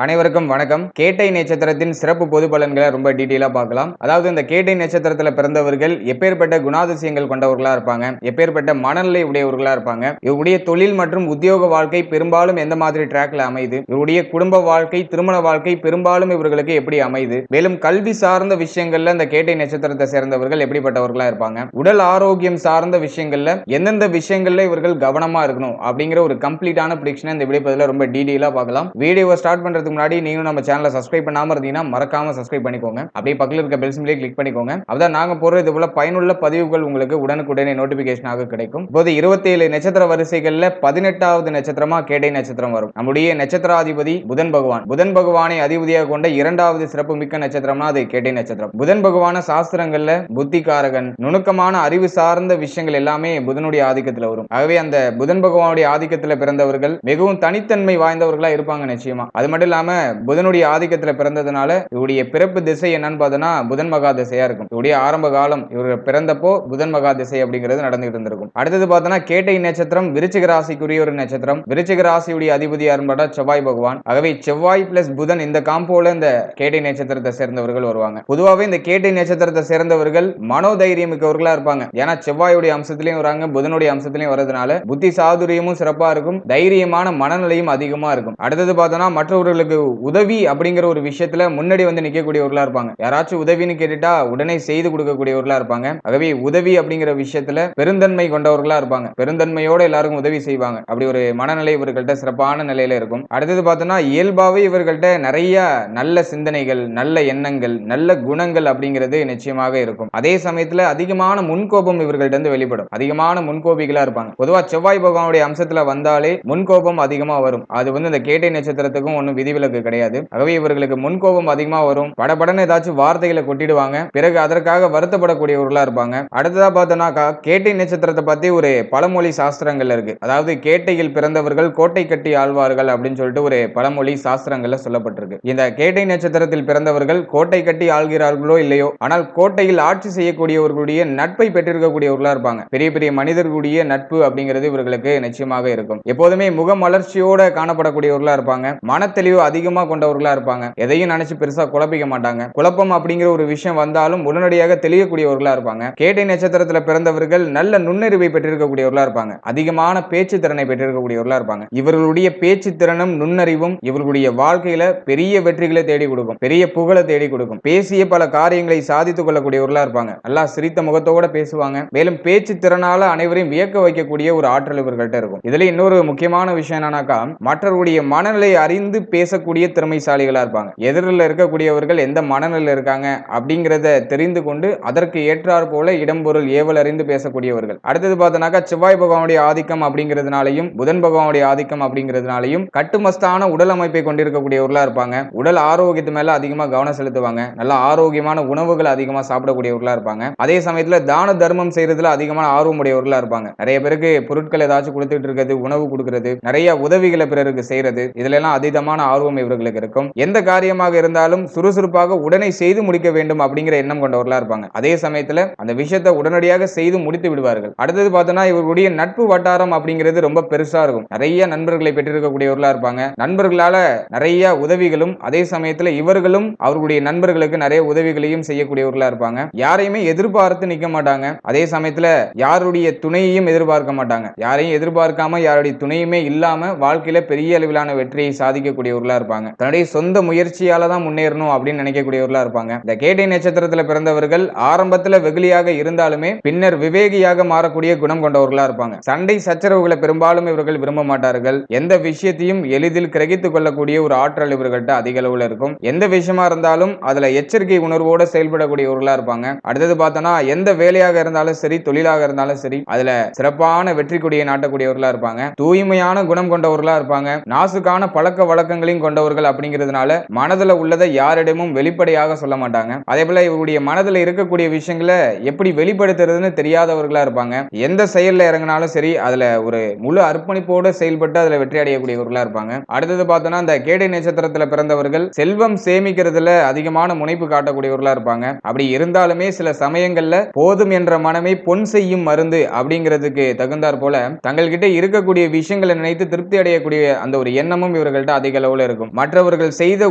அனைவருக்கும் வணக்கம். கேட்டை நட்சத்திரத்தின் சிறப்பு பொது பலன்களை ரொம்ப டீட்டெயிலா பார்க்கலாம். அதாவது இந்த கேட்டை நட்சத்திரத்துல பிறந்தவர்கள் எப்பேற்பட்ட குணாதிசயங்கள் கொண்டவர்களா இருப்பாங்க, எப்பேற்பட்ட மனநிலை உடையவர்களா இருப்பாங்க, இவருடைய தொழில் மற்றும் உத்தியோக வாழ்க்கை பெரும்பாலும் எந்த மாதிரி ட்ராக்ல அமையுது, இவருடைய குடும்ப வாழ்க்கை, திருமண வாழ்க்கை பெரும்பாலும் இவர்களுக்கு எப்படி அமையுது, மேலும் கல்வி சார்ந்த விஷயங்கள்ல இந்த கேட்டை நட்சத்திரத்தை சேர்ந்தவர்கள் எப்படிப்பட்டவர்களா இருப்பாங்க, உடல் ஆரோக்கியம் சார்ந்த விஷயங்கள்ல எந்தெந்த விஷயங்கள்ல இவர்கள் கவனமா இருக்கணும் அப்படிங்கிற ஒரு கம்ப்ளீட்டான ப்ரிடிக்ஷனை இந்த வீடியோ ரொம்ப டீட்டெயிலா பார்க்கலாம். வீடியோவை ஸ்டார்ட் பண்றது முன்னாடி நீங்க நம்ம சேனலை சப்ஸ்கிரைப் பண்ணாம இருந்தீங்கன்னா மறக்காம சப்ஸ்கிரைப் பண்ணிக்கோங்க. அப்படியே பக்கத்துல இருக்க பெல் சிம்பலை கிளிக் பண்ணிக்கோங்க. அப்பதான் நாங்க போற இது போல பயனுள்ள பதிவுகள் உங்களுக்கு உடனுக்குடனே நோட்டிபிகேஷனாக கிடைக்கும். இப்போது 27 நட்சத்திர வரிசைகள்ல 18வது நட்சத்திரமா கேட்டை நட்சத்திரம் வரும். நம்முடைய நட்சத்திராதிபதி புதன் பகவான். புதன் பகவானை அதிபதியாக கொண்ட இரண்டாவது சிறப்பு மிக்க நட்சத்திரம்னா அது கேட்டை நட்சத்திரம். புதன் பகவான சாஸ்திரங்கள்ல புத்திகாரகன், நுணுக்கமான அறிவு சார்ந்த விஷயங்கள் எல்லாமே புதனுடைய ஆதிக்கத்துல வரும். ஆகவே அந்த புதன் பகவானுடைய ஆதிக்கத்துல பிறந்தவர்கள் மிகவும் தனித்தன்மை வாய்ந்தவர்களா இருப்பாங்க நிச்சயமா. அது மட்டும் இல்லாம புதனுடைய ஆதிக்கத்துல பிறந்ததுனால இவருடைய பிறப்பு திசை என்னன்னு பார்த்தோம்னா புதன் மகா திசையா இருக்கும். இவருடைய ஆரம்ப காலம் இவர் பிறந்தப்போ புதன் மகா திசை அப்படிங்கிறது நடந்துகிட்டு இருந்திருக்கும். அடுத்தது பார்த்தோம்னா கேட்டை நட்சத்திரம் விருச்சிக ராசிக்குரிய ஒரு நட்சத்திரம். விருச்சிக ராசியுடைய அதிபதி யாருன்னு செவ்வாய் பகவான். ஆகவே செவ்வாய் பிளஸ் புதன் இந்த காம்போல இந்த கேட்டை நட்சத்திரத்தை சேர்ந்தவர்கள் வருவாங்க. பொதுவாகவே இந்த கேட்டை நட்சத்திரத்தை சேர்ந்தவர்கள் மனோதைரியம் மிக்கவர்களா இருப்பாங்க. ஏன்னா செவ்வாயுடைய அம்சத்திலையும் வராங்க, புதனுடைய அம்சத்திலையும் வரதுனால புத்தி சாதுரியமும் சிறப்பா இருக்கும், தைரியமான மனநிலையும் அதிகமா இருக்கும். அடுத்தது பார்த்தோம்னா மற்றவர்களுக்கு உதவி அப்படிங்கிற ஒரு விஷயத்துல முன்னாடி வந்து நிக்கக்கூடியவர்களா இருப்பாங்க. யாராச்சும் உதவின்னு கேட்டுட்டா உடனே செய்து கொடுக்கக்கூடியவர்களா இருப்பாங்க. ஆகவே உதவி அப்படிங்கிற விஷயத்துல பெருந்தன்மை கொண்டவர்களா இருப்பாங்க. பெருந்தன்மையோட எல்லாருக்கும் உதவி செய்வாங்க. அப்படி ஒரு மனநிலை இவர்கள்ட்ட சிறப்பான நிலையில இருக்கும். அடுத்தது பார்த்தோம்னா இயல்பாவே இவர்கள்ட்ட நிறைய நல்ல சிந்தனைகள், நல்ல எண்ணங்கள், நல்ல குணங்கள் அப்படிங்கிறது நிச்சயமாக இருக்கும். அதே சமயத்துல அதிகமான முன்கோபம் இவர்கள்ட்ட இருந்து வெளிப்படும். அதிகமான முன்கோபிகளா இருப்பாங்க. பொதுவா செவ்வாய் பகவானுடைய அம்சத்துல வந்தாலே முன்கோபம் அதிகமா வரும். அது வந்து இந்த கேட்டை நட்சத்திரத்துக்கும் ஒன்னும் விதிவிலக்கு கிடையாது. ஆகவே இவர்களுக்கு முன்கோபம் அதிகமா வரும். படபடன்னு ஏதாச்சும் வார்த்தைகளை கொட்டிடுவாங்க. பிறகு அதற்காக வருத்தப்படக்கூடியவர்களா இருப்பாங்க. அடுத்ததா பார்த்தோம்னாக்கா கேட்டை நட்சத்திரத்தை பத்தி ஒரு பழமொழி சாஸ்திரங்கள் இருக்கு. அதாவது கேட்டையில் பிறந்தவர்கள் கோட்டை கட்டி ஆழ்வார்கள் அப்படின்னு சொல்லிட்டு ஒரு பழமொழி சாஸ்திரங்கள்ல சொல்லப்பட்டிருக்கு. இந்த கேட்டை நட்சத்திரத்தில் பிறந்தவர்கள் கோட்டை கட்டி ஆள்கிறார்களோ இல்லையோ, ஆனால் கோட்டையில் ஆட்சி செய்யக்கூடியவர்களுடைய நட்பை பெற்றிருக்கக்கூடியவர்களா இருப்பாங்க. பெரிய பெரிய மனிதர்களுடைய நட்பு அப்படிங்கிறது இவர்களுக்கு நிச்சயமாக இருக்கும். எப்போதுமே முகமலர்ச்சியோட காணப்படக்கூடியவர்களா இருப்பாங்க. மனத்தெளிவு அதிகமா கொண்டவர்களா இருப்பாங்க. எதையும் நினைச்சு பெருசா குழப்பிக்க மாட்டாங்க. குழப்பம் அப்படிங்கிற ஒரு விஷயம் வந்தாலும் உடனடியாக தெளியக்கூடியவர்களா இருப்பாங்க. கேட்டை நட்சத்திரத்துல பிறந்தவர்கள் நல்ல நுண்ணறிவை பெற்றிருக்கக்கூடியவர்களா இருப்பாங்க. அதிகமான பேச்சு திறனை பெற்றிருக்கக்கூடியவர்களா இருப்பாங்க. இவர்களுடைய பேச்சு திறனும் நுண்ணறிவும் இவர்களுடைய வாழ்க்கையில பெரிய வெற்றிகளை தேடி கொடுக்கும், பெரிய புகழை தேடி கொடுக்கும். பேசிய பல காரியங்களை சாதித்துக் கொள்ளக்கூடியவர்களா இருப்பாங்க. நல்லா சிரித்த முகத்தோட பேசுவாங்க. மேலும் பேச்சு திறனால அனைவரையும் வியக்க வைக்கக்கூடிய ஒரு ஆற்றல் இவர்கள்ட்ட இருக்கும். இதுல இன்னொரு முக்கியமான விஷயம் என்னன்னாக்கா மற்றவருடைய மனநிலை அறிந்து பேசக்கூடிய திறமைசாலிகளா இருப்பாங்க. எதிரில் இருக்கக்கூடியவர்கள் எந்த மனநிலையில் இருக்காங்க அப்படிங்கிறத தெரிந்து கொண்டு அதற்கு ஏற்றார் போல இடம்பொருள் ஏவல் அறிந்து பேசக்கூடியவர்கள். அடுத்தது பார்த்தோம்னாக்கா செவ்வாய் பகவானுடைய ஆதிக்கம் அப்படிங்கிறதுனாலையும் புதன் பகவானுடைய ஆதிக்கம் அப்படிங்கிறதுனாலையும் கட்டுமஸ்தான உடல் அமைப்பை கொண்டிருக்கக்கூடியவர்களா இருப்பாங்க. உடல் ஆரோக்கியத்து மேல அதிகமா கவனம் செலுத்துவாங்க. நல்ல ஆரோக்கியமான உணவுகள் அதிகமா சாப்பிடக்கூடியவர்களா இருப்பாங்க. அதே சமயத்துல தான தர்மம் செய்யறதுல அதிகமான ஆர்வம் உடையவர்களா இருப்பாங்க. நிறைய பேருக்கு பொருட்கள் ஏதாச்சும் கொடுத்துட்டு இருக்கிறது, உணவு கொடுக்கிறது, நிறைய உதவிகளை பிறருக்கு செய்யறது, இதுல எல்லாம் அதீதமான ஆர்வம் இவர்களுக்கு இருக்கும். எந்த காரியமாக இருந்தாலும் சுறுசுறுப்பாக உடனே செய்து முடிக்க வேண்டும் அப்படிங்கிற எண்ணம் கொண்டவர்களா இருப்பாங்க. அதே சமயத்துல அந்த விஷயத்தை உடனடியாக செய்து முடித்து விடுவார்கள். அடுத்தது பார்த்தோம்னா இவர்களுடைய நட்பு வட்டாரம் அப்படிங்கிறது ரொம்ப பெருசா இருக்கும். நிறைய நண்பர்களை பெற்றிருக்கக்கூடியவர்களா இருப்பாங்க. நண்பர்களால நிறைய உதவிகளும், அதே சமயத்துல இவர்களும் அவர்களுடைய நண்பர்களுக்கு நிறைய உதவிகளையும் செய்யக்கூடியவர்களா இருப்பாங்க. யாரையுமே எதிர்பார்த்து நிக்க மாட்டாங்க. அதே சமயத்துல யாருடைய துணையையும் எதிர்பார்க்க மாட்டாங்க. யாரையும் எதிர்பார்க்காம யாருடைய துணையுமே இல்லாம வாழ்க்கையில பெரிய அளவிலான வெற்றியை சாதிக்கக்கூடியவர்களா இருப்பாங்க. தன்னுடைய சொந்த முயற்சியால தான் முன்னேறணும் அப்படின்னு நினைக்கக்கூடியவர்களா இருப்பாங்க. இந்த கேட்டை நட்சத்திரத்துல பிறந்தவர்கள் ஆரம்பத்துல வெகுளியாக இருந்தாலுமே பின்னர் விவேகியாக மாறக்கூடிய குணம் கொண்டவர்களா இருப்பாங்க. சண்டை சச்சரவுகளை பெரும்பாலும் இவர்கள் விரும்ப மாட்டார்கள். எந்த விஷயத்தையும் எளிதில் கிரகித்துக் கொள்ளக்கூடிய ஒரு ஆற்றல் இவர்கள்ட்ட அதிக அளவுல இருக்கும். எந்த விஷயமா இருந்தாலும் அதுல எச்சரிக்கை உணர்வோட செயல்படக்கூடியவர்களா இருப்பாங்க. அடுத்தது பார்த்தோம்னா எந்த வேலையாக இருந்தாலும் சரி, தொழிலாக இருந்தாலும் சரி, அதுல சிறப்பான வெற்றி கொடியை நாட்டக்கூடியவர்களா இருப்பாங்க. தூய்மையான குணம் கொண்டவர்களா இருப்பாங்க. நாசுக்கான பழக்க வழக்கங்களையும் கொண்டவர்கள் அப்படிங்கிறதுனால மனதுல உள்ளதை யாரிடமும் வெளிப்படையாக சொல்ல மாட்டாங்க. அதே போல இவருடைய மனதுல இருக்கக்கூடிய விஷயங்களை எப்படி வெளிப்படுத்துறதுன்னு தெரியாதவர்களா இருப்பாங்க. எந்த செயல்ல இறங்கினாலும் சரி அதுல ஒரு முழு அர்ப்பணிப்போடு செயல்பட்டு அதுல வெற்றி அடையக்கூடியவர்களா இருப்பாங்க. அடுத்தது பார்த்தோம்னா இந்த கேட்டை நட்சத்திரத்துல பிறந்தவர்கள் செல்வம் சேமிக்கிறதுல அதிகமான முனைப்பு காட்டக்கூடியவர்களா இருப்பாங்க. அப்படி இருந்தாலுமே சில சமயங்கள்ல போதும் என்ற மனமே பொன் செய்யும் மருந்து அப்படிங்கிறதுக்கு தகுந்தாற் போல தங்கள்கிட்ட இருக்கக்கூடிய விஷயங்களை நினைத்து திருப்தி அடையக்கூடிய அந்த ஒரு எண்ணமும் இவர்கள்ட்ட அதிக அளவுல அளவுல இருக்கும். மற்றவர்கள் செய்த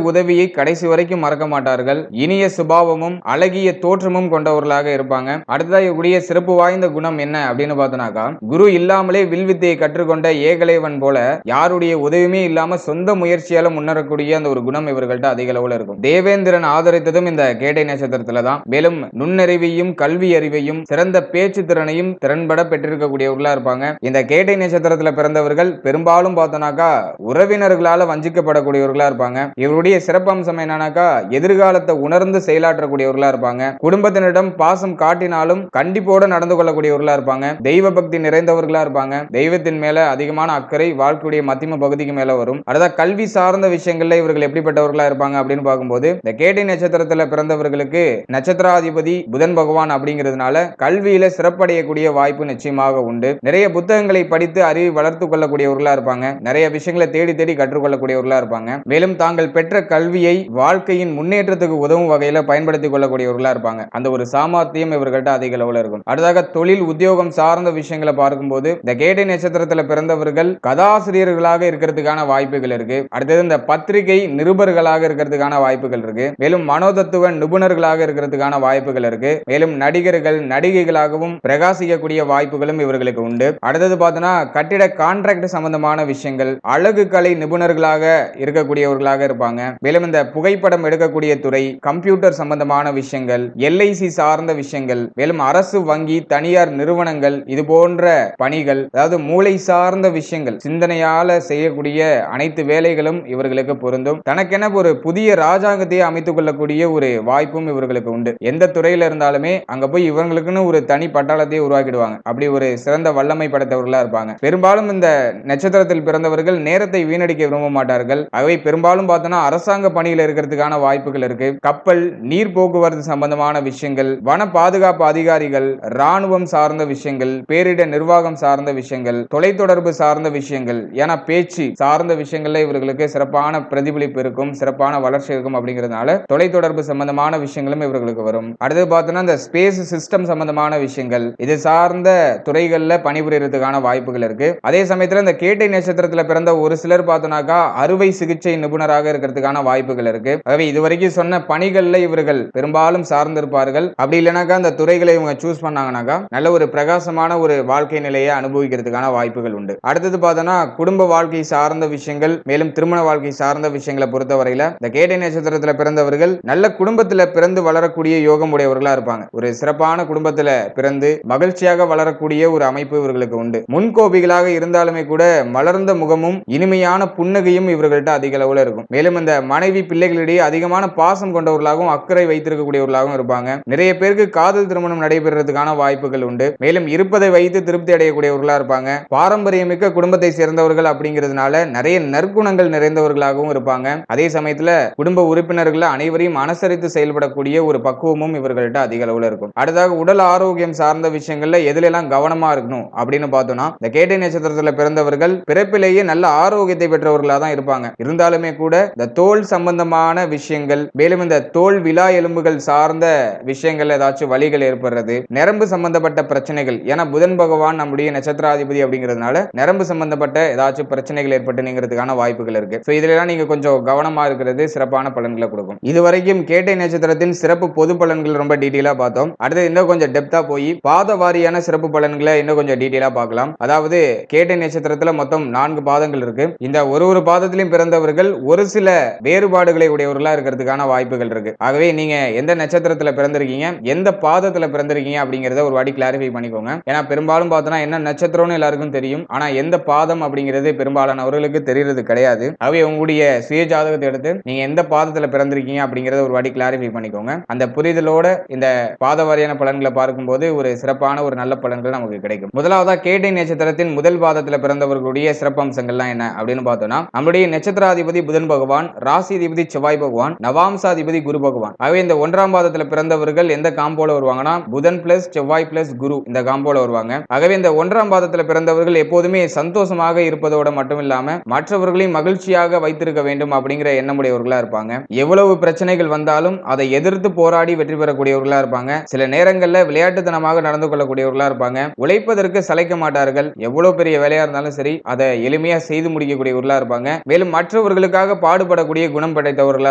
உதவியை கடைசி வரைக்கும் மறக்க மாட்டார்கள். இனிய சுபாவமும் அழகிய தோற்றமும் கொண்டவர்களாக இருப்பாங்க. அடுத்ததாக கூடிய சிறப்பு வாய்ந்த குணம் என்ன அப்படின்னு பார்த்தோம்னாக்கா, குரு இல்லாமலே வில்வித்தையை கற்றுக்கொண்ட ஏகலைவன் போல யாருடைய உதவியுமே இல்லாம சொந்த முயற்சியால முன்னேறக்கூடிய அந்த ஒரு குணம் இவர்கள்ட்ட அதிக அளவுல இருக்கும். தேவேந்திரன் ஆதரித்ததும் இந்த கேட்டை நட்சத்திரத்துல தான். மேலும் நுண்ணறிவையும் கல்வி அறிவையும் சிறந்த பேச்சு திறனையும் திறன்பட பெற்றிருக்கக்கூடியவர்களா இருப்பாங்க. இந்த கேட்டை நட்சத்திரத்துல பிறந்தவர்கள் பெரும்பாலும் பார்த்தோம்னாக்கா உறவினர்களால வஞ்சிக்கப்படக்கூடியவர்களா இருப்பாங்க. இவருடைய சிறப்பம்சம் என்னன்னாக்கா, எதிர்காலத்தை உணர்ந்து செயலாற்றக்கூடியவர்களா இருப்பாங்க. குடும்பத்தினரிடம் பாசம் காட்டினாலும் கண்டிப்போட நடந்து கொள்ளக்கூடியவர்களா இருப்பாங்க. தெய்வ பக்தி நிறைந்தவர்களா இருப்பாங்க. தெய்வத்தின் மேல அதிகமான அக்கறை வாழ்க்கையுடைய மத்தியம பகுதிக்கு மேல வரும். அதாவது கல்வி சார்ந்த விஷயங்கள்ல இவர்கள் எப்படிப்பட்டவர்களா இருப்பாங்க அப்படின்னு பார்க்கும்போது, இந்த கேட்டை நட்சத்திரத்துல பிறந்தவர்களுக்கு நட்சத்திராதிபதி புதன் பகவான் அப்படிங்கிறதுனால கல்வியில சிறப்படையக்கூடிய வாய்ப்பு நிச்சயமாக உண்டு. நிறைய புத்தகங்களை படித்து அறிவை வளர்த்துக் கொள்ளக்கூடியவர்களா இருப்பாங்க. நிறைய விஷயங்களை தேடி தேடி கற்றுக்கொள்ளக்கூடியவர்களா இருப்பாங்க. மேலும் தாங்கள் பெற்ற கல்வியை வாழ்க்கையின் முன்னேற்றத்துக்கு உதவும் வகையில பயன்படுத்திக் கொள்ளக்கூடியவர்களா இருப்பாங்க. அந்த ஒரு சாமர்த்தியம் இவர்கள்ட்ட அதிக அளவுல இருக்கும். அடுத்ததாக தொழில் உத்தியோகம் சார்ந்த விஷயங்களை பார்க்கும்போது, இந்த கேட்டை நட்சத்திரத்துல பிறந்தவர்கள் கதாசிரியர்களாக இருக்கிறதுக்கான வாய்ப்புகள் இருக்கு. அடுத்தது இந்த பத்திரிகை நிருபர்களாக இருக்கிறதுக்கான வாய்ப்புகள் இருக்கு. மேலும் மனோதத்துவ நிபுணர்களாக இருக்கிறதுக்கான வாய்ப்புகள் இருக்கு. மேலும் நடிகர்கள் நடிகைகளாகவும் பிரகாசிக்கக்கூடிய வாய்ப்புகளும் இவர்களுக்கு உண்டு. அடுத்தது பார்த்தோம்னா கட்டிட கான்ட்ராக்ட் சம்பந்தமான விஷயங்கள், அழகு கலை நிபுணர்களாக இருக்கக்கூடியவர்களாக இருப்பாங்க. மேலும் இந்த புகைப்படம் எடுக்கக்கூடிய துறை, கம்ப்யூட்டர் சம்பந்தமான விஷயங்கள், எல்ஐசி சார்ந்த விஷயங்கள், மேலும் அரசு வங்கி தனியார் நிறுவனங்கள் இது போன்ற பணிகள், அதாவது மூளை சார்ந்த விஷயங்கள், சிந்தனையால செய்யக்கூடிய அனைத்து வேலைகளும் இவர்களுக்கு பொருந்தும். தனக்கென ஒரு புதிய ராஜாங்கத்தையே அமைத்துக் கொள்ளக்கூடிய ஒரு வாய்ப்பும் இவர்களுக்கு உண்டு. எந்த துறையில இருந்தாலுமே அங்க போய் இவங்களுக்குன்னு ஒரு தனி பட்டாளத்தையே உருவாக்கிடுவாங்க. அப்படி ஒரு சிறந்த வல்லமை படைத்தவர்களா இருப்பாங்க. பெரும்பாலும் இந்த நட்சத்திரத்தில் பிறந்தவர்கள் நேரத்தை வீணடிக்க விரும்ப மாட்டார்கள். அவை பெரும்பாலும் பார்த்தோம்னா அரசாங்க பணியில் இருக்கிறதுக்கான வாய்ப்புகள் இருக்கு. கப்பல், நீர் போக்குவரத்து சம்பந்தமான விஷயங்கள், வன பாதுகாப்பு அதிகாரிகள், ராணுவம் சார்ந்த விஷயங்கள், பேரிடர் நிர்வாகம் சார்ந்த விஷயங்கள், தொலைத்தொடர்பு சார்ந்த விஷயங்கள், ஏன்னா பேச்சு சார்ந்த விஷயங்கள்ல இவர்களுக்கு சிறப்பான பிரதிபலிப்பு இருக்கும், சிறப்பான வளர்ச்சி இருக்கும். அப்படிங்கிறதுனால தொலைத்தொடர்பு சம்பந்தமான விஷயங்களும் இவர்களுக்கு வரும். அடுத்து பார்த்தோம்னா இந்த ஸ்பேஸ் சிஸ்டம் சம்பந்தமான விஷயங்கள், இது சார்ந்த துறைகள்ல பணிபுரியறதுக்கான வாய்ப்புகள் இருக்கு. அதே சமயத்துல இந்த கேட்டை நட்சத்திரத்துல பிறந்த ஒரு சிலர் பார்த்தோம்னாக்கா அறுவை சிகிச்சை நிபுணராக இருக்கிறதுக்கான வாய்ப்புகள் இருக்கு. ஆகவே இதுவரைக்கும் சொன்ன பணிகள்ல இவர்கள் பெரும்பாலும் சார்ந்திருப்பார்கள். அப்படி இல்லைனாக்கா அந்த துறைகளை இவங்க சூஸ் பண்ணாங்கன்னாக்கா நல்ல ஒரு பிரகாசமான ஒரு வாழ்க்கை நிலையை அனுபவிக்கிறதுக்கான வாய்ப்புகள் உண்டு. அடுத்தது பார்த்தோம்னா குடும்ப வாழ்க்கை சார்ந்த விஷயங்கள், மேலும் திருமண வாழ்க்கை சார்ந்த விஷயங்களை பொறுத்தவரையில இந்த கேட்டை நட்சத்திரத்துல பிறந்தவர்கள் நல்ல குடும்பத்துல பிறந்து வளரக்கூடிய யோகம் உடையவர்களா இருப்பாங்க. ஒரு சிறப்பான குடும்பத்துல பிறந்து மகிழ்ச்சியாக வளரக்கூடிய ஒரு அமைப்பு இவர்களுக்கு உண்டு. முன்கோபிகளாக இருந்தாலுமே கூட மலர்ந்த முகமும் இனிமையான புன்னகையும் இவர்கள்ட்ட அதிக அளவுல இருக்கும். மேலும் இந்த மனைவி பிள்ளைகளிடையே அதிகமான பாசம் கொண்டவர்களாகவும் அக்கறை வைத்திருக்கக்கூடியவர்களாகவும் இருப்பாங்க. நிறைய பேருக்கு காதல் திருமணம் நடைபெறதுக்கான வாய்ப்புகள் உண்டு. மேலும் இருப்பதை வைத்து திருப்தி அடையக்கூடியவர்களா இருப்பாங்க. பாரம்பரியமிக்க குடும்பத்தை சேர்ந்தவர்கள் அப்படிங்கிறதுனால நிறைய நற்குணங்கள் நிறைந்தவர்களாகவும் இருப்பாங்க. அதே சமயத்துல குடும்ப உறுப்பினர்கள் அனைவரையும் அனுசரித்து செயல்படக்கூடிய ஒரு பக்குவமும் இவர்கள்ட்ட அதிக அளவுல இருக்கும். அடுத்ததாக உடல் ஆரோக்கியம் சார்ந்த விஷயங்கள்ல எதுல எல்லாம் கவனமா இருக்கணும் அப்படின்னு பார்த்தோம்னா, இந்த கேட்டை நட்சத்திரத்துல பிறந்தவர்கள் பிறப்பிலேயே நல்ல ஆரோக்கியத்தை பெற்றவர்களா தான் இருப்பாங்க. இருந்தாலுமே கூட இந்த தோல் சம்பந்தமான விஷயங்கள், மேலும் இந்த தோல் விலா எலும்புகள் சார்ந்த விஷயங்கள் ஏதாச்சும் வலிகள் ஏற்படுறது, நரம்பு சம்பந்தப்பட்ட பிரச்சனைகள், ஏன்னா புதன் பகவான் நம்முடைய நட்சத்திராதிபதி அப்படிங்கிறதுனால நரம்பு சம்பந்தப்பட்ட ஏதாச்சும் பிரச்சனைகள் ஏற்பட்டு நீங்கிறதுக்கான வாய்ப்புகள் இருக்கு. சோ இதெல்லாம் நீங்க கொஞ்சம் கவனமா இருக்கிறது சிறப்பான பலன்களை கொடுக்கும். இதுவரைக்கும் கேட்டை நட்சத்திரத்தின் சிறப்பு பொது பலன்கள் ரொம்ப டீடைலா பார்த்தோம். அடுத்து இன்னும் கொஞ்சம் டெப்தா போய் பாத வாரியான சிறப்பு பலன்களை இன்னும் கொஞ்சம் டீடைலா பார்க்கலாம். அதாவது கேட்டை நட்சத்திரத்துல மொத்தம் 4 பாதங்கள் இருக்கு. இந்த ஒரு பாதத்திலும் பிறந்தவர்கள் ஒரு சில வேறுபாடுகளை உடையவர்களா இருக்கிறதுக்கான வாய்ப்புகள் இருக்கு. ஆகவே நீங்க எந்த நட்சத்திரத்துல பிறந்திருக்கீங்க, எந்த பாதத்துல பிறந்திருக்கீங்க அப்படிங்கறத ஒரு வாட்டி கிளாரிஃபை பண்ணிக்கோங்க. ஏன்னா பெரும்பாலும் பார்த்தோம்னா என்ன நட்சத்திரம்னு எல்லாருக்கும் தெரியும், ஆனா எந்த பாதம் அப்படிங்கிறது பெரும்பாலானவர்களுக்கு தெரியறது கிடையாது. ஆகவே உங்களுடைய சுய ஜாதகத்தை எடுத்து நீங்க எந்த பாதத்துல பிறந்திருக்கீங்க அப்படிங்கறத ஒரு வாட்டி கிளாரிஃபை பண்ணிக்கோங்க. அந்த புரிதலோட இந்த பாத வாரியான பலன்களை பார்க்கும்போது ஒரு சிறப்பான ஒரு நல்ல பலன்கள் நமக்கு கிடைக்கும். முதலாவதா கேட்டை நட்சத்திரத்தின் முதல் பாதத்துல பிறந்தவர்களுடைய சிறப்பம்சங்கள்லாம் என்ன அப்படின்னு பார்த்தோம்னா, நம்முடைய நட்சத்திராதிபதி புதன் பகவான், ராசி அதிபதி செவ்வாய் பகவான், நவாம்சாதிபதி குரு பகவான். ஆகவே இந்த 1ஆம் பாதத்துல பிறந்தவர்கள் எந்த காம்போல வருவாங்கன்னா புதன் பிளஸ் செவ்வாய் பிளஸ் குரு இந்த காம்போல வருவாங்க. ஆகவே இந்த 1ஆம் பாதத்துல பிறந்தவர்கள் எப்போதுமே சந்தோஷமாக இருப்பதோட மட்டும் இல்லாம மற்றவர்களையும் மகிழ்ச்சியாக வைத்திருக்க வேண்டும் அப்படிங்கிற எண்ணமுடையவர்களா இருப்பாங்க. எவ்வளவு பிரச்சனைகள் வந்தாலும் அதை எதிர்த்து போராடி வெற்றி பெறக்கூடியவர்களா இருப்பாங்க. சில நேரங்கள்ல விளையாட்டுத்தனமாக நடந்து கொள்ளக்கூடியவர்களா இருப்பாங்க. உழைப்பதற்கு சளைக்க மாட்டார்கள். எவ்வளவு பெரிய வேலையா இருந்தாலும் சரி அதை எளிமையா செய்து முடிக்கக்கூடியவர்களா இருப்பாங்க. மேலும் மற்றவர்களுக்காக பாடுபடக்கூடிய குணம் படைத்தவர்களா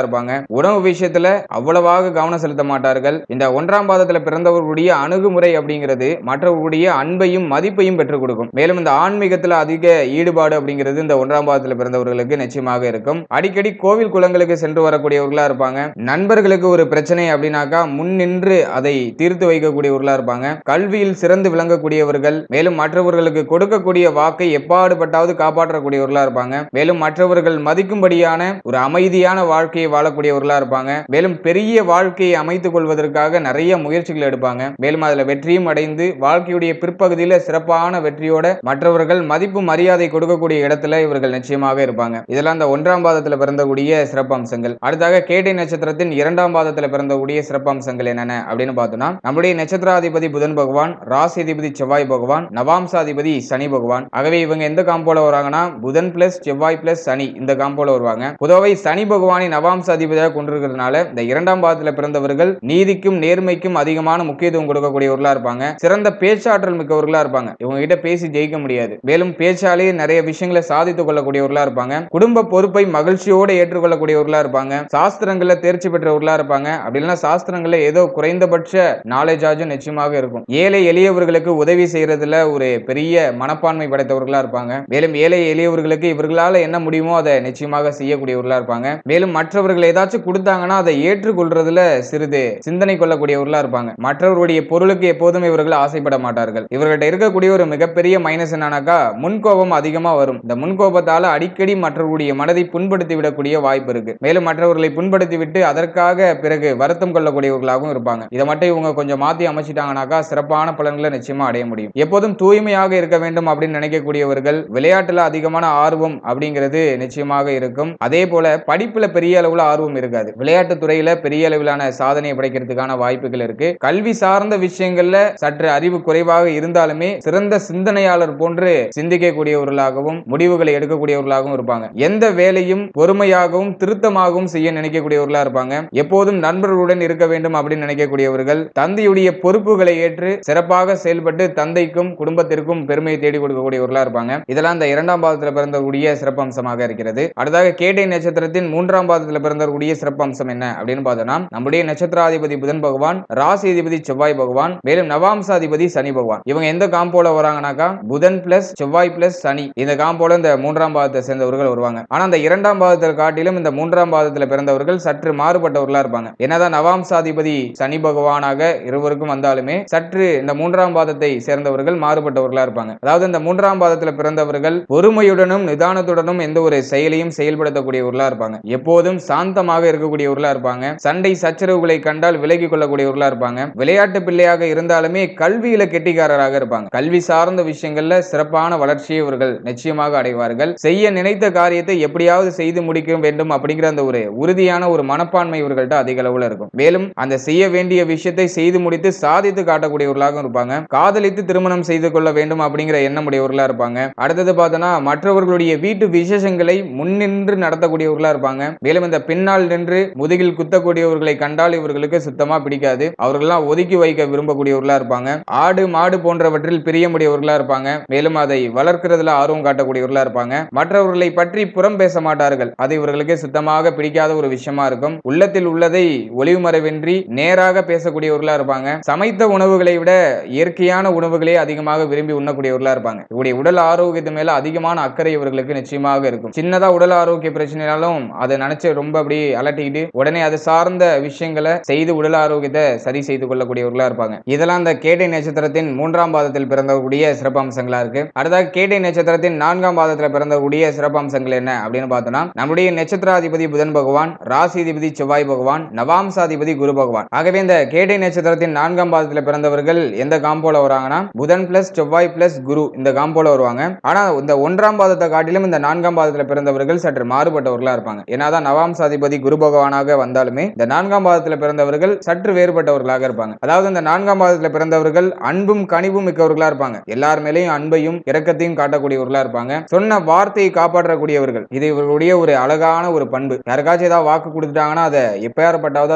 இருப்பாங்க. உணவு விஷயத்துல அவ்வளவாக கவனம் செலுத்த மாட்டார்கள். இந்த 1ஆம் பாதத்துல பிறந்தவர்களுடைய அணுகுமுறை அப்படிங்கிறது மற்றவர்களுடைய அன்பையும் மதிப்பையும் பெற்றுக் கொடுக்கும். மேலும் இந்த ஆன்மீகத்துல அதிக ஈடுபாடு அப்படிங்கிறது இந்த 1ஆம் பாதத்துல பிறந்தவர்களுக்கு நிச்சயமாக இருக்கும். அடிக்கடி கோவில் குளங்களுக்கு சென்று வரக்கூடியவர்களா இருப்பாங்க. நண்பர்களுக்கு ஒரு பிரச்சனை அப்படின்னாக்கா முன் நின்று அதை தீர்த்து வைக்கக்கூடியவர்களா இருப்பாங்க. கல்வியில் சிறந்து விளங்கக்கூடியவர்கள். மேலும் மற்றவர்களுக்கு கொடுக்கக்கூடிய வாக்கை எப்பாடுபட்டாவது காப்பாற்றக்கூடியவர்களா இருப்பாங்க. மேலும் மற்றவர்கள் மதிக்கும்படியான ஒரு அமைதியான வாழ்க்கையை வாழக்கூடியவர்களா இருப்பாங்க. மேலும் பெரிய வாழ்க்கையை அமைத்துக் கொள்வதற்காக நிறைய முயற்சிகள் எடுப்பாங்க. மேலும் அதுல வெற்றியும் அடைந்து வாழ்க்கையுடைய பிற்பகுதியில சிறப்பான வெற்றியோட மற்றவர்கள் மதிப்பு மரியாதை கொடுக்கக்கூடிய இடத்துல இவர்கள் நிச்சயமாக இருப்பாங்க. இதெல்லாம் அந்த 1ஆம் பாதத்துல பிறந்தக்கூடிய சிறப்பம்சங்கள். அடுத்தாக கேட்டை நட்சத்திரத்தின் 2ஆம் பாதத்துல பிறந்தக்கூடிய சிறப்பம்சங்கள் என்னென்ன அப்படின்னு பார்த்தோம்னா, நம்முடைய நட்சத்திராதிபதி புதன் பகவான், ராசி அதிபதி செவ்வாய் பகவான், நவாம்சாதிபதி சனி பகவான். ஆகவே இவங்க எந்த காம்போல வராங்கன்னா புதன் பிளஸ் செவ்வாய் பிளஸ் சனி இந்த காம்போல வருவாங்க. பொதுவாக சனி பகவானை நவாம்ச அதிபதியாக கொண்டிருக்கிறதுனால இந்த 2ஆம் பாதத்துல பிறந்தவர்கள் நீதிக்கும் நேர்மைக்கும் அதிகமான முக்கியத்துவம் கொடுக்கக்கூடியவர்களா இருப்பாங்க. சிறந்த பேச்சாற்றல் மிக்கவர்களா இருப்பாங்க. இவங்க கிட்ட பேசி ஜெயிக்க முடியாது. மேலும் பேச்சாலே நிறைய விஷயங்களை சாதித்துக் கொள்ளக்கூடியவர்களா இருப்பாங்க. குடும்ப பொறுப்பை மகிழ்ச்சியோடு ஏற்றுக்கொள்ளக்கூடியவர்களா இருப்பாங்க. சாஸ்திரங்கள்ல தேர்ச்சி பெற்றவர்களா இருப்பாங்க. அப்படி இல்லைன்னா சாஸ்திரங்கள்ல ஏதோ குறைந்தபட்ச நாலேஜாச்சும் நிச்சயமாக இருக்கும். ஏழை எளியவர்களுக்கு உதவி செய்யறதுல ஒரு பெரிய மனப்பான்மை படைத்தவர்களா இருப்பாங்க. மேலும் ஏழை எளியவர்களுக்கு இவர்களால என்ன முடியுமோ அதை நிச்சயமாக செய்யக்கூடியவர்களா இருப்பாங்க. மேலும் மற்றவர்கள் ஏதாச்சும் கொடுத்தாங்கன்னா அதை ஏற்றுக்கொள்றதுல சிறிது சிந்தனை கொள்ளக்கூடியவர்களா இருப்பாங்க. மற்றவருடைய பொருளுக்கு எப்போதும் இவர்கள் ஆசைப்பட மாட்டார்கள். இவர்கள்ட்ட இருக்கக்கூடிய ஒரு மிகப்பெரிய மைனஸ் என்னன்னாக்கா முன்கோபம் அதிகமா வரும். இந்த முன்கோபத்தால அடிக்கடி மற்றவருடைய மனதை புண்படுத்தி விடக்கூடிய வாய்ப்பு இருக்கு. மேலும் மற்றவர்களை புண்படுத்தி விட்டு அதற்காக பிறகு வருத்தம் கொள்ளக்கூடியவர்களாகவும் இருப்பாங்க. இதை மட்டும் இவங்க கொஞ்சம் மாத்தி அமைச்சிட்டாங்கனாக்கா சிறப்பான பலன்களை நிச்சயமா அடைய முடியும். எப்போதும் தூய்மையாக இருக்க வேண்டும் அப்படின்னு நினைக்கக்கூடியவர்கள், விளையாட்டுல அதிகமான ஆர்வம் அப்படிங்கிறது நிச்சயமாக இருக்கும். அதே போல படிப்புல பெரிய அளவுல ஆர்வம் இருக்காது. விளையாட்டு துறையில பெரிய அளவிலான சாதனையை படைக்கிறதுக்கான வாய்ப்புகள் இருக்கு. கல்வி சார்ந்த விஷயங்கள்ல சற்று அறிவு குறைவாக இருந்தாலுமே சிறந்த சிந்தனையாளர் போன்று சிந்திக்கக்கூடியவர்களாகவும் முடிவுகளை எடுக்கக்கூடியவர்களாகவும் இருப்பாங்க. எந்த வேலையும் பொறுமையாகவும் திருத்தமாகவும் செய்ய நினைக்கக்கூடியவர்களா இருப்பாங்க. எப்போதும் நண்பர்களுடன் இருக்க வேண்டும் அப்படின்னு நினைக்கக்கூடியவர்கள், தந்தையுடைய பொறுப்புகளை ஏற்று சிறப்பாக செயல்பட்டு தந்தைக்கும் குடும்பத்திற்கும் பெருமையை தேடி கொடுக்கக்கூடியவர்களா இருப்பாங்க. இதெல்லாம் இந்த 2ஆம் பாதத்தில் பிறந்தக்கூடிய சிறப்பம்சமாக இருக்கிறது. அடுத்ததாக கேட்டை நட்சத்திரத்தின் 3ஆம் பாதத்தில் பிறந்தக்கூடிய சிறப்பம்சம் என்ன அப்படின்னு பார்த்தோம்னா, நம்முடைய நட்சத்திராதிபதி புதன் பகவான், ராசி அதிபதி செவ்வாய் பகவான், மேலும் நவாம்சாதிபதி சனி பகவான். இவங்க எந்த காம்போல வராங்கனாக்கா புதன் பிளஸ் செவ்வாய் பிளஸ் சனி இந்த காம்போல இந்த 3ஆம் பாதத்தை சேர்ந்தவர்கள் வருவாங்க. ஆனா இந்த 2ஆம் பாதத்தில் காட்டிலும் இந்த 3ஆம் பாதத்தில் பிறந்தவர்கள் சற்று மாறுபட்டவர்களா இருப்பாங்க. என்னதான் நவாம்சாதிபதி சனி பகவானாக இருவருக்கும் வந்தாலுமே சற்று இந்த 3ஆம் பாதத்தை சேர்ந்தவர்கள் மாறுபட்டவர்களா இருப்பாங்க. அதாவது இந்த 3ஆம் பாதத்தில் பிறந்தவர்கள் பொறுமையுடனும் நிதானத்துடனும் எந்த ஒரு செயலையும் செயல்படுத்தக்கூடியவர்களா இருப்பாங்க. எப்போதும் சாந்தமாக இருக்கக்கூடியவர்களா இருப்பாங்க. சண்டை சச்சரவுகளை கண்டால் விலகி கொள்ளக்கூடியவர்களா இருப்பாங்க. விளையாட்டு பிள்ளையாக இருந்தாலுமே கல்வியில கெட்டிக்காரராக இருப்பாங்க. கல்வி சார்ந்த விஷயங்கள்ல சிறப்பான வளர்ச்சியை இவர்கள் நிச்சயமாக அடைவார்கள். செய்ய நினைத்த காரியத்தை எப்படியாவது செய்து முடிக்க வேண்டும் அப்படிங்கிற அந்த ஒரு உறுதியான ஒரு மனப்பான்மை இவர்கள்ட்ட அதிக அளவுல இருக்கும். மேலும் அந்த செய்ய வேண்டிய விஷயத்தை செய்து முடித்து சாதித்து காட்டக்கூடியவர்களாக இருப்பாங்க. காதலித்து திருமணம் செய்து கொள்ள வேண்டும் அப்படிங்கிற எண்ணம் உடையவர்களா இருப்பாங்க. அடுத்தது பார்த்தோன்னா மற்றவர்களுடைய வீட்டு விசேஷங்களை முன்னின்று நடத்தக்கூடியவர்களா இருப்பாங்க. மேலும் இந்த பின்னால் நின்று முதுகில் குத்தக்கூடியவர்களை கண்டால் இவர்களுக்கு சுத்தமா பிடிக்காது. அவர்களெல்லாம் ஒதுக்கி வைக்க விரும்பக்கூடியவர்களா இருப்பாங்க. ஆடு மாடு போன்றவற்றில் பிரியமுடையவர்களா இருப்பாங்க. மேலும் அதை வளர்க்கிறதுல ஆர்வம் காட்டக்கூடியவர்களா இருப்பாங்க. மற்றவர்களை பற்றி புறம் பேச மாட்டார்கள். அது இவர்களுக்கு சுத்தமாக பிடிக்காத ஒரு விஷயமா இருக்கும். உள்ளத்தில் உள்ளதை ஒளிவு மறைவின்றி நேராக பேசக்கூடியவர்களா இருப்பாங்க. சமைத்த உணவுகளை விட இயற்கையான உணவுகளே அதிகமாக விரும்பி உண்ணக்கூடியவர்களா இருப்பாங்க. இவருடைய உடல் ஆரோக்கியத்து மேல அதிகமான அக்கறை இவர்களுக்கு நிச்சயமாக இருக்கும். சின்னதா உடல் ஆரோக்கிய பிரச்சனைனாலும் அதை நினைச்சு ரொம்ப அப்படி அலட்டிக்கிட்டு உடனே அது சார்ந்த விஷயங்களை செய்து உடல் ஆரோக்கியத்தை சரி செய்து கொள்ளக்கூடியவர்களா இருப்பாங்க. இதெல்லாம் இந்த கேட்டை நட்சத்திரத்தின் 3ஆம் பாதத்தில் பிறந்தக்கூடிய சிறப்பம்சங்களா இருக்கு. அடுத்ததாக கேட்டை நட்சத்திரத்தின் 4ஆம் பாதத்தில் பிறந்தக்கூடிய சிறப்பம்சங்கள் என்ன அப்படின்னு பார்த்தோம்னா, நம்முடைய நட்சத்திராதிபதி புதன் பகவான், ராசி அதிபதி செவ்வாய் பகவான், நவாம்சாதிபதி குரு பகவான். ஆகவே இந்த கேட்டை நட்சத்திரத்தின் 4ஆம் பாதத்தில் பிறந்தவர்கள் எந்த காம்போல வராங்கன்னா புதன் பிளஸ் செவ்வாய் பிளஸ் குரு இந்த காம்போல வருவாங்க. ஆனா இந்த 1ஆம் பாதத்தை காட்டிலும் இந்த 4ஆம் பாதத்தில் பிறந்தவர்கள் சற்று மாறுபட்டவர்களா இருப்பாங்க. ஏன்னாதான் நவாம்சாதிபதி குரு பகவானாக வந்தாலுமே இந்த 4ஆம் பாதத்தில் பிறந்தவர்கள் சற்று வேறுபட்டவர்களாக இருப்பாங்க. அதாவது இந்த 4ஆம் பாதத்தில் பிறந்தவர்கள் அன்பும் கனிவும் மிக்கவர்களா இருப்பாங்க. எல்லார் மேலேயும் அன்பையும் இரக்கத்தையும் காட்டக்கூடியவர்களா இருப்பாங்க. சொன்ன வார்த்தையை காப்பாற்றக்கூடியவர்கள். இது இவர்களுடைய ஒரு அழகான ஒரு பண்பு. யாருக்காச்சும் ஏதாவது வாக்கு கொடுத்துட்டாங்கன்னா அதை எப்பயாரப்பட்டாவது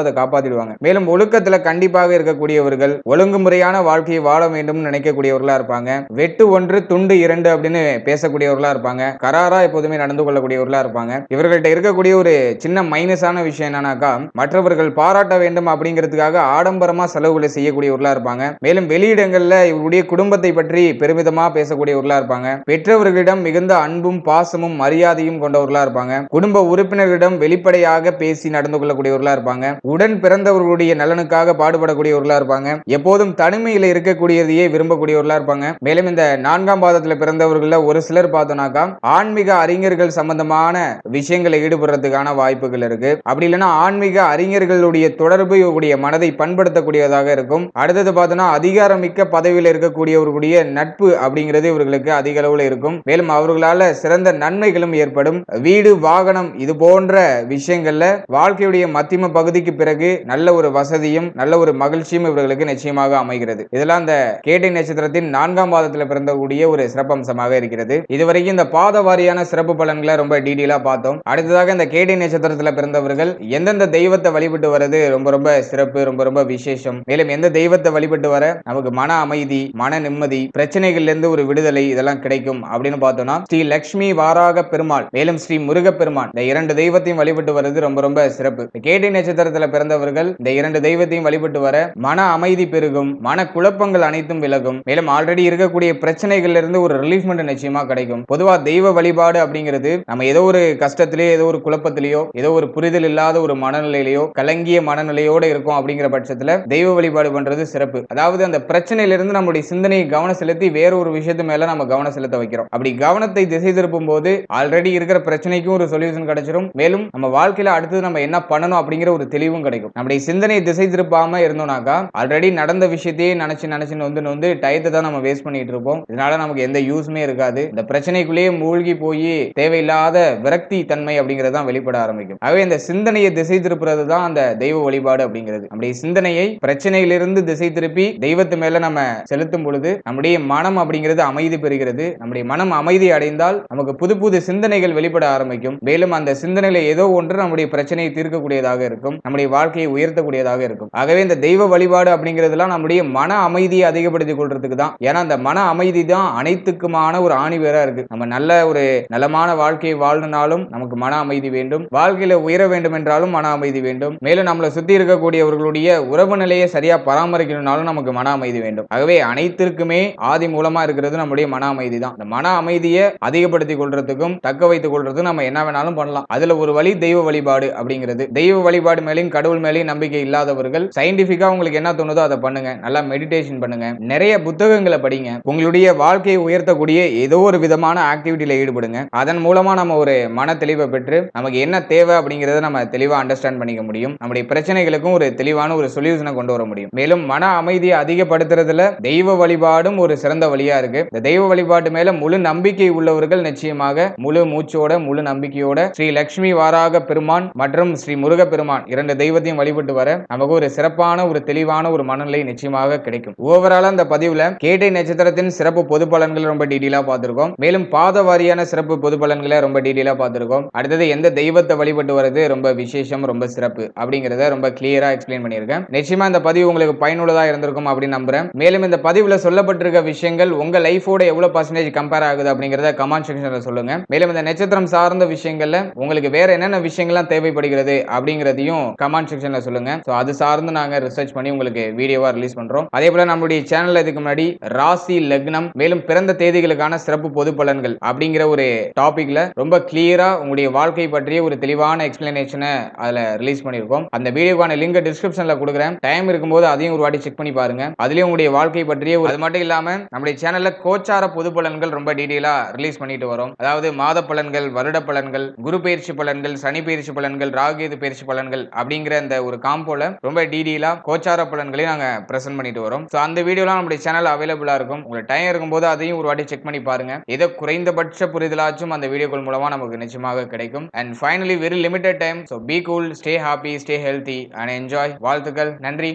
அதை காப்பாத்திடுவாங்க. மேலும் ஒழுக்கத்துல கண்டிப்பாக இருக்கக்கூடியவர்கள், ஒழுங்குமுறையான வாழ்க்கையை வாழ வேண்டும் நினைக்கக்கூடியவர்களா இருப்பாங்க. வெட்டு ஒன்று துண்டு இரண்டு அப்படின்னு பேசக்கூடியவர்களா இருப்பாங்க. கராரா எப்போதுமே நடந்து கொள்ளக்கூடிய பயன்படக்கூடியவர்களா இருப்பாங்க. இவர்கள்ட்ட இருக்கக்கூடிய ஒரு சின்ன மைனஸான விஷயம் என்னன்னாக்கா, மற்றவர்கள் பாராட்ட வேண்டும் அப்படிங்கிறதுக்காக ஆடம்பரமா செலவுகளை செய்யக்கூடியவர்களா இருப்பாங்க. மேலும் வெளியிடங்கள்ல இவருடைய குடும்பத்தை பற்றி பெருமிதமா பேசக்கூடியவர்களா இருப்பாங்க. பெற்றவர்களிடம் மிகுந்த அன்பும் பாசமும் மரியாதையும் கொண்டவர்களா இருப்பாங்க. குடும்ப உறுப்பினர்களிடம் வெளிப்படையாக பேசி நடந்து கொள்ளக்கூடியவர்களா இருப்பாங்க. உடன் பிறந்தவர்களுடைய நலனுக்காக பாடுபடக்கூடியவர்களா இருப்பாங்க. எப்போதும் தனிமையில இருக்கக்கூடியதையே விரும்பக்கூடியவர்களா இருப்பாங்க. மேலும் இந்த 4ஆம் பாதத்துல பிறந்தவர்கள ஒரு சிலர் பார்த்தோம்னாக்கா ஆன்மீக அறிஞர்கள் சம்பந்தமான விஷயங்களை ஈடுபடுறதுக்கான வாய்ப்புகள் இருக்கு. அப்படி இல்லைன்னா ஆன்மீக அறிஞர்களுடைய தொடர்பு இவருடைய மனதை பண்படுத்தக்கூடியதாக இருக்கும். அடுத்தது பார்த்தோம்னா அதிகாரமிக்க பதவியில் இருக்கக்கூடியவர்களுடைய நட்பு அப்படிங்கிறது இவர்களுக்கு அதிக அளவில் இருக்கும். மேலும் அவர்களால சிறந்த நன்மைகளும் ஏற்படும். வீடு வாகனம் இது போன்ற விஷயங்கள்ல வாழ்க்கையுடைய மத்தியம பகுதிக்கு பிறகு நல்ல ஒரு வசதியும் நல்ல ஒரு மகிழ்ச்சியும் இவர்களுக்கு நிச்சயமாக அமைகிறது. இதெல்லாம் இந்த கேட்டை நட்சத்திரத்தின் 4ஆம் பாதத்தில் பிறந்தக்கூடிய ஒரு சிறப்பம்சமாக இருக்கிறது. இதுவரைக்கும் இந்த பாத வாரியான சிறப்பு பலன்களை ரொம்ப டீடைலா பார்த்தோம். அடுத்ததாக இந்த கேட்டை நட்சத்திரத்தில் பிறந்தவர்கள் எந்தெந்த தெய்வத்தை வழிபட்டு வரது ரொம்ப ரொம்ப சிறப்பு, ரொம்ப ரொம்ப விசேஷம். மேலும் எந்த தெய்வத்தை வழிபட்டு வர நமக்கு மன அமைதி, மன நிம்மதி, பிரச்சனைகள்ல இருந்து ஒரு விடுதலை இதெல்லாம் கிடைக்கும் அப்படின்னு பார்த்தோம்னா ஸ்ரீ லட்சுமி வாராக பெருமாள் மேலும் ஸ்ரீ முருகப்பெருமான் இந்த 2 தெய்வத்தையும் வழிபட்டு வரது ரொம்ப ரொம்ப சிறப்பு. கேட்டை நட்சத்திரத்தில் பிறந்தவர்கள் இந்த 2 தெய்வத்தையும் வழிபட்டு வர மன அமைதி பெருகும், மன குழப்பங்கள் அனைத்தும் விலகும். மேலும் ஆல்ரெடி இருக்கக்கூடிய பிரச்சனைகள்ல இருந்து ஒரு ரிலீஃப்மெண்ட் நிச்சயமா கிடைக்கும். பொதுவா தெய்வ வழிபாடு அப்படிங்கிறது நம்ம ஏதோ ஒரு கஷ்டத்திலேயோ ஏதோ ஒரு குழப்பத்திலேயோ ஏதோ ஒரு புரிதல் இல்லாத ஒரு மனநிலையிலேயோ கலங்கிய மனநிலையோட இருக்கும் அப்படிங்கிற பட்சத்துல தெய்வ வழிபாடு பண்றது சிறப்பு. அதாவது அந்த பிரச்சனையிலிருந்து நம்மளுடைய சிந்தனையை கவனம் செலுத்தி வேற ஒரு விஷயத்து மேல நம்ம கவனம் செலுத்த வைக்கிறோம். அப்படி கவனத்தை திசை திருப்பும் போது ஆல்ரெடி இருக்கிற பிரச்சனைக்கும் ஒரு சொல்யூஷன் கிடைச்சிடும். மேலும் நம்ம வாழ்க்கையில அடுத்தது நம்ம என்ன பண்ணணும் அப்படிங்கிற ஒரு தெளிவும் கிடைக்கும். நம்முடைய சிந்தனையை திசை திருப்பாம இருந்தோம்னாக்கா ஆல்ரெடி நடந்த விஷயத்தையே நினைச்சு வந்து டயத்தை தான் நம்ம வேஸ்ட் பண்ணிட்டு இருப்போம். இதனால நமக்கு எந்த யூஸ்மே இருக்காது. இந்த பிரச்சனைக்குள்ளேயே மூழ்கி போய் தேவையில்லாத விரக்தி தன்மை அப்படிங்கிறது தான் வெளிப்பட ஆரம்பிக்கும். ஆகவே இந்த சிந்தனையை திசை திருப்புறது தான் அந்த தெய்வ வழிபாடு அப்படிங்கிறது. நம்முடைய சிந்தனையை பிரச்சனையிலிருந்து திசை திருப்பி தெய்வத்து மேல நம்ம செலுத்தும் பொழுது நம்முடைய மனம் அப்படிங்கிறது அமைதி பெறுகிறது. நம்முடைய மனம் அமைதி அடைந்தால் நமக்கு புது புது சிந்தனைகள் வெளிப்பட ஆரம்பிக்கும். மேலும் அந்த சிந்தனையில ஏதோ ஒன்று நம்முடைய பிரச்சனையை தீர்க்கக்கூடியதாக இருக்கும், நம்முடைய வாழ்க்கையை உயர்த்தக்கூடியதாக இருக்கும். ஆகவே இந்த தெய்வ வழிபாடு அப்படிங்கிறதுலாம் நம்முடைய மன அமைதியை அதிகப்படுத்திக் கொள்றதுக்கு தான். ஏன்னா அந்த மன அமைதி தான் அனைத்துக்குமான ஒரு ஆணிவேரா இருக்கு. நம்ம நல்ல ஒரு நலமான வாழ்க்கையை வாழனாலும் நமக்கு மன அமைதி வேண்டும், வாழ்க்கையில உயர வேண்டும் என்றாலும் மன அமைதி வேண்டும். மேலும் நம்மளை சுத்தி இருக்கக்கூடியவர்களுடைய உறவு நிலையை சரியா பராமரிக்கணும்னாலும் நமக்கு மன அமைதி வேண்டும். ஆகவே அனைத்திற்குமே ஆதி மூலமா இருக்கிறது நம்முடைய மன அமைதி தான். இந்த மன அமைதியை அதிகப்படுத்திக் கொள்றதுக்கும் தக்க வைத்துக் கொள்றதுக்கும் நம்ம என்ன வேணாலும் பண்ணலாம். அதுல ஒரு வழி தெய்வ வழிபாடு அப்படிங்கிறது. தெய்வ வழிபாடு மேலேயும் கடவுள் மேலேயும் நம்பிக்கை இல்லாதவர்கள் சயின்டிபிக்கா உங்களுக்கு என்ன தோணுதோ அதை பண்ணுங்க. நல்லா மெடிடேஷன் பண்ணுங்க, நிறைய புத்தகங்களை படிங்க, உங்களுடைய வாழ்க்கையை உயர்த்தக்கூடிய ஏதோ ஒரு விதமான ஆக்டிவிட்டியில ஈடுபடுங்க. அதன் மூலமா நம்ம ஒரு மன தெளிவை பெற்று நமக்கு என்ன தேவை அப்படிங்கறத நம்ம தெளிவா அண்டர்ஸ்டாண்ட் பண்ணிக்க முடியும். நம்முடைய பிரச்சனைகளுக்கும் ஒரு தெளிவான ஒரு சொல்யூஷனை கொண்டு வர முடியும். மேலும் மன அமைதியை அதிகப்படுத்துறதுல தெய்வ வழிபாடும் ஒரு சிறந்த வழியா இருக்கு. இந்த தெய்வ வழிபாட்டு மேல முழு நம்பிக்கை உள்ளவர்கள் நிச்சயமாக முழு மூச்சோட முழு நம்பிக்கையோட ஸ்ரீ லட்சுமி வாராக பெருமான் மற்றும் ஸ்ரீ முருகப்பெருமான் 2 தெய்வத்தையும் வழிபட்டு வர நமக்கு ஒரு சிறப்பான ஒரு தெளிவான ஒரு மனநிலை நிச்சயமாக கிடைக்கும். ஓவரால் அந்த பதிவுல கேட்டை நட்சத்திரத்தின் சிறப்பு பொது பலன்களை ரொம்ப டீடைலா பார்த்திருக்கோம். மேலும் பாத வாரியான சிறப்பு பொது பலன்களை ரொம்ப டீடைலா பார்த்திருக்கோம். அடுத்தது எந்த தெய்வத்தை வழிபட்டு வரது ரொம்ப விசேஷம், ரொம்ப சிறப்பு அப்படிங்கறத ரொம்ப கிளியரா எக்ஸ்பிளைன் பண்ணியிருக்கேன். நிச்சயமா இந்த பதிவு உங்களுக்கு பயனுள்ளதா இருந்திருக்கும் அப்படின்னு நம்புறேன். மேலும் இந்த பதிவுல சொல்லப்பட்டிருக்க விஷயங்கள் உங்க லைஃபோட எவ்வளவு % கம்பேர் ஆகுது அப்படிங்கறத கமெண்ட் செக்ஷன்ல சொல்லுங்க. மேலும் இந்த நட்சத்திரம் சார்ந்த விஷயங்கள்ல உங்களுக்கு வேற என்னென்ன விஷயங்கள்லாம் தேவைப்படுகிறது அப்படிங்கறதையும் கமெண்ட் செக்ஷன்ல சொல்லுங்க. அது சார்ந்து நாங்க ரிசர்ச் பண்ணி உங்களுக்கு வீடியோவா ரிலீஸ் பண்றோம். அதே போல நம்மளுடைய சேனல்ல இதுக்கு முன்னாடி ராசி லக்னம் மேலும் பிறந்த தேதிகளுக்கான சிறப்பு பொது பலன்கள் அப்படிங்கிற ஒரு டாபிக்ல ரொம்ப கிளியரா உங்களுடைய வாழ்க்கை பற்றிய ஒரு தெளிவான எக்ஸ்பிளனேஷனை அதுல ரிலீஸ் பண்ணிருக்கோம். அந்த வீடியோக்கான லிங்க் டிஸ்கிரிப்ஷன்ல கொடுக்குறேன். டைம் இருக்கும்போது அதையும் ஒரு வாட்டி செக் பண்ணி பாருங்க. அதுலயும் உங்களுடைய வாழ்க்கை பற்றிய அது மட்டும் இல்லாம நம்முடைய சேனல்ல கோச்சார பொது பலன்கள் ரொம்ப டீடைலா ரிலீஸ் பண்ணிட்டு வரோம். அதாவது மாத பலன்கள், வருட பலன்கள், குரு பயிற்சி பலன்கள், சனி பயிற்சி பலன்கள், ராகுகேது பயிற்சி பலன்கள் அப்படிங்கிற அந்த ஒரு காம்போல ரொம்ப டீடைலா கோச்சார பலன்களை நாங்க பிரசன்ட் பண்ணிட்டு வரோம். சோ அந்த வீடியோலாம் நம்முடைய சேனல் அவைலபிளா இருக்கும். உங்களுக்கு டைம் இருக்கும்போது அதையும் ஒரு வாட்டி செக் பண்ணி பாருங்க. ஏதோ குறைந்தபட்ச புரிதலாச்சும் அந்த வீடியோக்கள் மூலமா நமக்கு நிச்சயமாக கிடைக்கும். And finally very limited time. So be cool, stay happy, stay healthy and enjoy. வாழ்த்துக்கள். நன்றி.